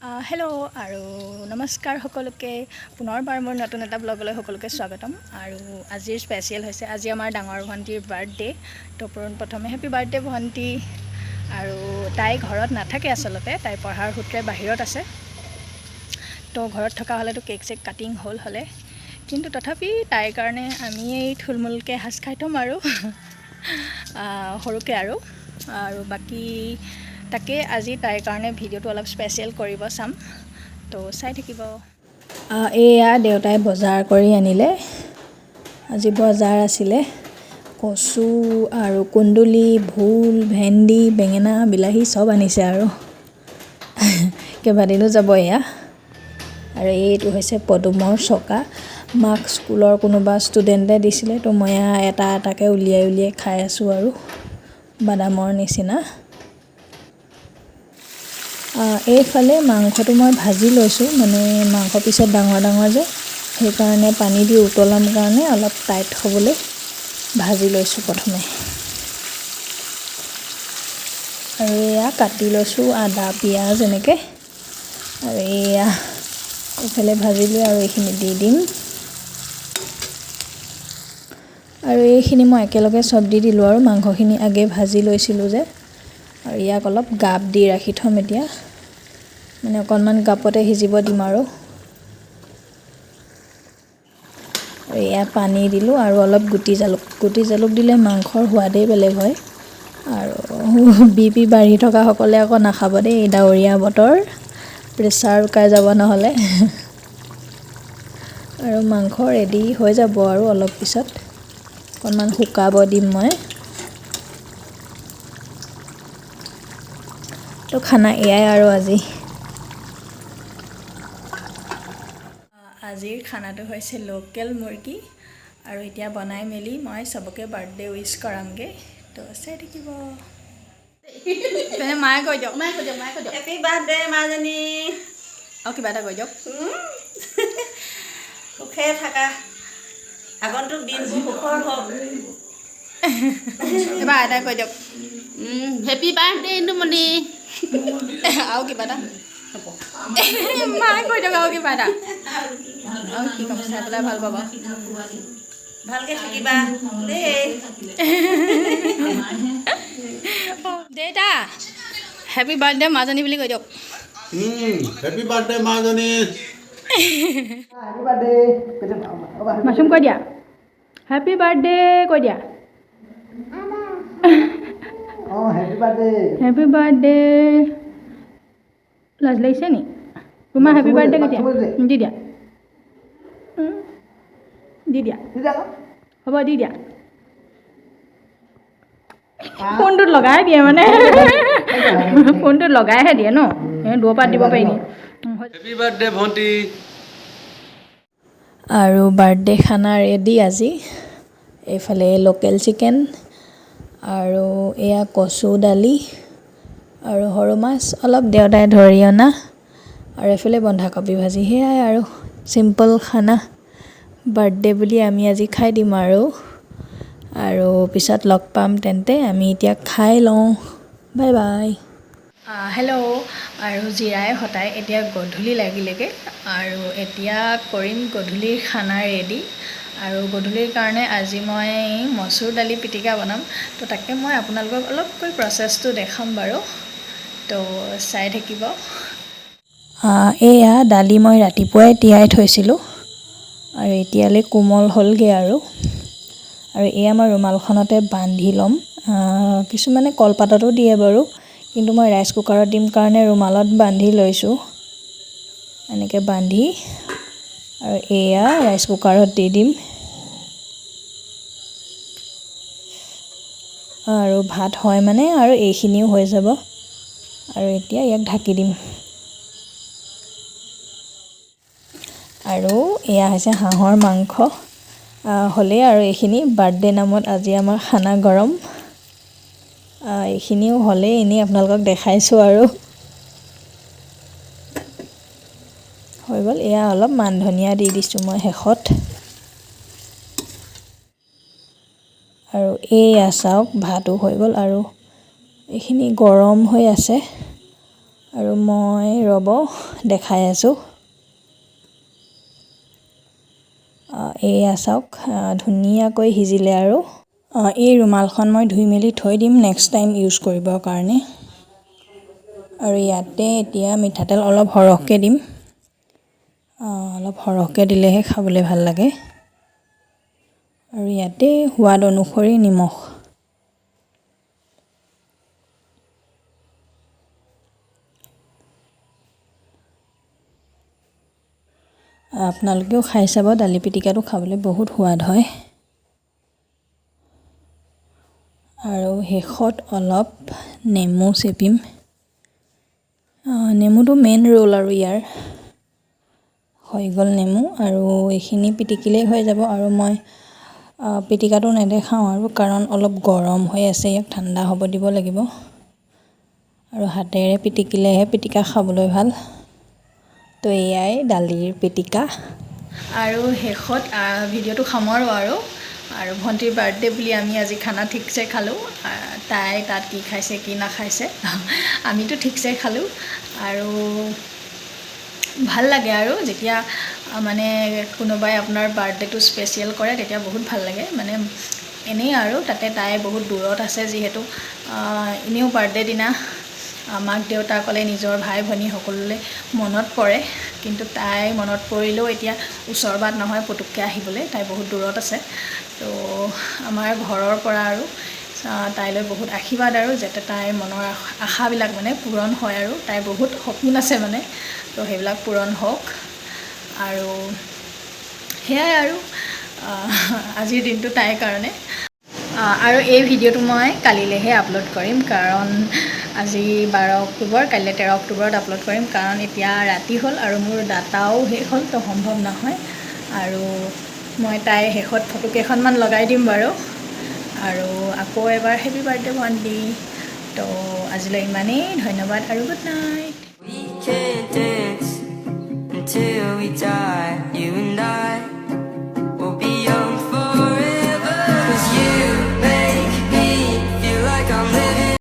Hello' আৰু নমস্কাৰ সকলোকে পুনৰবাৰ মোৰ নতুন এটা ব্লগলৈ সকলোকে স্বাগতম আৰু আজিৰ স্পেচিয়েল হৈছে আজি আমাৰ ডাঙৰ ভণ্টিৰ বাৰ্থডে তো প্ৰথমে হেপী বাৰ্থডে ভণ্টি আৰু তাই ঘৰত নাথাকে আচলতে তাই পঢ়াৰ সূত্ৰে বাহিৰত আছে তো ঘৰত থকা হ'লেতো কেক চেক কাটিং হ'লে কিন্তু তথাপি তাইৰ কাৰণে আমি এই থুলমূলকৈ সাজ খাই থ'ম আৰু সৰুকৈ আৰু বাকী তাকে আজি তাইৰ কাৰণে ভিডিঅ'টো অলপ স্পেচিয়েল কৰিব চাম তো চাই থাকিব। এয়া দেউতাই বজাৰ কৰি আনিলে আজি বজাৰ আছিলে কচু আৰু কুন্দুলি ভোল ভেন্দি বেঙেনা বিলাহী চব আনিছে আৰু কেইবাদিনো যাব এয়া আৰু এইটো হৈছে পদুমৰ চকা মাক স্কুলৰ কোনোবা ষ্টুডেণ্টে দিছিলে তো মই এটা এটাকৈ উলিয়াই খাই আছোঁ আৰু বাদামৰ নিচিনা। এইফালে মাংসটো মই ভাজি লৈছোঁ মানে মাংস পিছত ডাঙৰ যে সেইকাৰণে পানী দি উতলাম কাৰণে অলপ টাইট হ'বলৈ ভাজি লৈছোঁ প্ৰথমে আৰু এয়া কাটি লৈছোঁ আদা পিঁয়াজ এনেকৈ আৰু এয়া এইফালে ভাজিলোঁ আৰু এইখিনি দি দিম আৰু এইখিনি মই একেলগে চব দি দিলোঁ আৰু মাংসখিনি আগে ভাজি লৈছিলোঁ যে আৰু ইয়াক অলপ গাপ দি ৰাখি থ'ম এতিয়া মানে অকণমান গাপতে সিজিব দিম আৰু এয়া পানী দিলোঁ আৰু অলপ গুটি জালুক দিলে মাংসৰ সোৱাদেই বেলেগ হয় আৰু বি বাঢ়ি থকাসকলে আকৌ নাখাব দেই ডাৱৰীয়া বতৰ প্ৰেছাৰ উকাই যাব নহ'লে আৰু মাংস ৰেডি হৈ যাব আৰু অলপ পিছত অকণমান শুকাব দিম মই তো খানা এয়াই আৰু আজিৰ খানাটো হৈছে লোকেল মুৰ্গী আৰু এতিয়া বনাই মেলি মই চবকে বাৰ্থডে উইচ কৰামগৈ তো চাই থাকিব। মায়ে কৈ দিয়ক হেপী বাৰ্থডে মাজনী আৰু কিবা এটা কৈ দিয়ক সুখে থাকা আগন্তুক দিনবোৰ সুখৰ হওক এবাৰ এটা কৈ দিয়ক হেপী বাৰ্থডে ইন্দুমণি আৰু কিবা এটা মায়ে কৈ দিয়ক আৰু কিবা এটা আৰু কি ক'ম চাই পেলাই ভাল পাব ভালকৈ থাকিবা দেই দেউতা হেপী বাৰ্থডে মাজনী বুলি কৈ দিয়ক হেপী বাৰ্থডে মাজনী মাছুম কৈ দিয়া হেপী বাৰ্থডে কৈ দিয়া হেপী বাৰ্থডে লাজ লাগিছে নি তোমাৰ হেপী বাৰ্থডে কেতিয়া দি দিয়া হ'ব দি দিয়া ফোনটোত লগাই দিয়ে মানে ফোনটোত লগাইহে দিয়ে ন দূৰৰ পৰা দিব পাৰি হেপী বাৰ্থডে ভণ্টি আৰু বাৰ্থডে খানা ৰেডি আজি এইফালে লোকেল চিকেন আৰু এয়া কচু দালি আৰু সৰু মাছ অলপ দেউতাই ধৰি অনা আৰু এইফালে বন্ধাকবি ভাজি সেয়াই আৰু চিম্পল খানা বাৰ্থডে বুলি আমি আজি খাই দিম আৰু পিছত লগ পাম তেন্তে আমি এতিয়া খাই লওঁ বাই বাই হেল্ল' আৰু জিৰাই হতাই এতিয়া গধূলি লাগিলেগৈ আৰু এতিয়া কৰিম গধূলিৰ খানা ৰেডি আৰু গধূলিৰ কাৰণে আজি মই মচুৰ দালি পিটিকা বনাম তো তাকে মই আপোনালোকক অলপকৈ প্ৰচেছটো দেখাম বাৰু তো চাই থাকিব এয়া দালি মই ৰাতিপুৱাই তিয়াই থৈছিলোঁ আৰু এতিয়ালৈ কোমল হ'লগৈ আৰু এয়া মই ৰুমালখনতে বান্ধি ল'ম কিছুমানে কলপাততো দিয়ে বাৰু কিন্তু মই ৰাইচ কুকাৰত দিম কাৰণে ৰুমালত বান্ধি লৈছোঁ এনেকৈ বান্ধি আৰু এয়া ৰাইচ কুকাৰত দি দিম আৰু ভাত হয় মানে আৰু এইখিনিও হৈ যাব আৰু এতিয়া ইয়াক ঢাকি দিম আৰু এয়া হৈছে হাঁহৰ মাংস হ'লেই আৰু এইখিনি বাৰ্থডে নামত আজি আমাৰ খানা গৰম এইখিনিও হ'লেই এনেই আপোনালোকক দেখাইছোঁ আৰু হৈ গ'ল এয়া অলপ মান ধনিয়া দি দিছোঁ মই শেষত আৰু এয়া চাওক ভাতো হৈ গ'ল আৰু এইখিনি গৰম হৈ আছে আৰু মই ৰ'ব দেখাই আছোঁ এয়া চাওক ধুনীয়াকৈ সিজিলে আৰু এই ৰুমালখন মই ধুই মেলি থৈ দিম নেক্সট টাইম ইউজ কৰিবৰ কাৰণে আৰু ইয়াতে এতিয়া মিঠাতেল অলপ সৰহকৈ দিম অলপ সৰহকৈ দিলেহে খাবলৈ ভাল লাগে আৰু ইয়াতে সোৱাদ অনুসৰি নিমখ আপোনালোকেও খাই চাব দালি পিটিকাটো খাবলৈ বহুত সোৱাদ হয় আৰু শেষত অলপ নেমু চেপিম নেমুটো মেইন ৰোল আৰু ইয়াৰ হৈ গ'ল নেমু আৰু এইখিনি পিটিকিলেই হৈ যাব আৰু মই পিটিকাটো নেদেখাওঁ আৰু কাৰণ অলপ গৰম হৈ আছে ইয়াক ঠাণ্ডা হ'ব দিব লাগিব আৰু হাতেৰে পিটিকিলেহে পিটিকা খাবলৈ ভাল তো এয়াই দালিৰ পিটিকা আৰু শেষত ভিডিঅ'টো সামৰোঁ আৰু ভণ্টিৰ বাৰ্থডে বুলি আমি আজি খানা ঠিকছে খালোঁ তাই তাত কি খাইছে কি নাখাইছে আমিতো ঠিকছে খালোঁ আৰু ভাল লাগে আৰু যেতিয়া মানে কোনোবাই আপোনাৰ বাৰ্থডেটো স্পেচিয়েল কৰে তেতিয়া বহুত ভাল লাগে মানে এনেই আৰু তাতে তাই বহুত দূৰত আছে যিহেতু এনেও বাৰ্থডে দিনা মাক দেউতাকলে নিজৰ ভাই ভনী সকলোলৈ মনত পৰে কিন্তু তাই মনত পৰিলেও এতিয়া ওচৰ বাট নহয় পুতুককৈ আহিবলৈ তাই বহুত দূৰত আছে তো আমাৰ ঘৰৰ পৰা আৰু তাইলৈ বহুত আশীৰ্বাদ আৰু যাতে তাইৰ মনৰ আশাবিলাক মানে পূৰণ হয় আৰু তাইৰ বহুত সপোন আছে মানে তো সেইবিলাক পূৰণ হওক আৰু সেয়াই আৰু আজিৰ দিনটো তাইৰ কাৰণে আৰু এই ভিডিঅ'টো মই কালিলৈহে আপলোড কৰিম কাৰণ আজি 12 অক্টোবৰ কাইলৈ 13 অক্টোবৰত আপলোড কৰিম কাৰণ এতিয়া ৰাতি হ'ল আৰু মোৰ ডাটাও শেষ হ'ল তো সম্ভৱ নহয় আৰু মই তাই শেষত ফটো কেইখনমান লগাই দিম বাৰু আৰু আকৌ এবাৰ হেপী বাৰ্থডে ভণ্টি তো আজিলৈ ইমানেই ধন্যবাদ আৰু good night We can't dance until we die.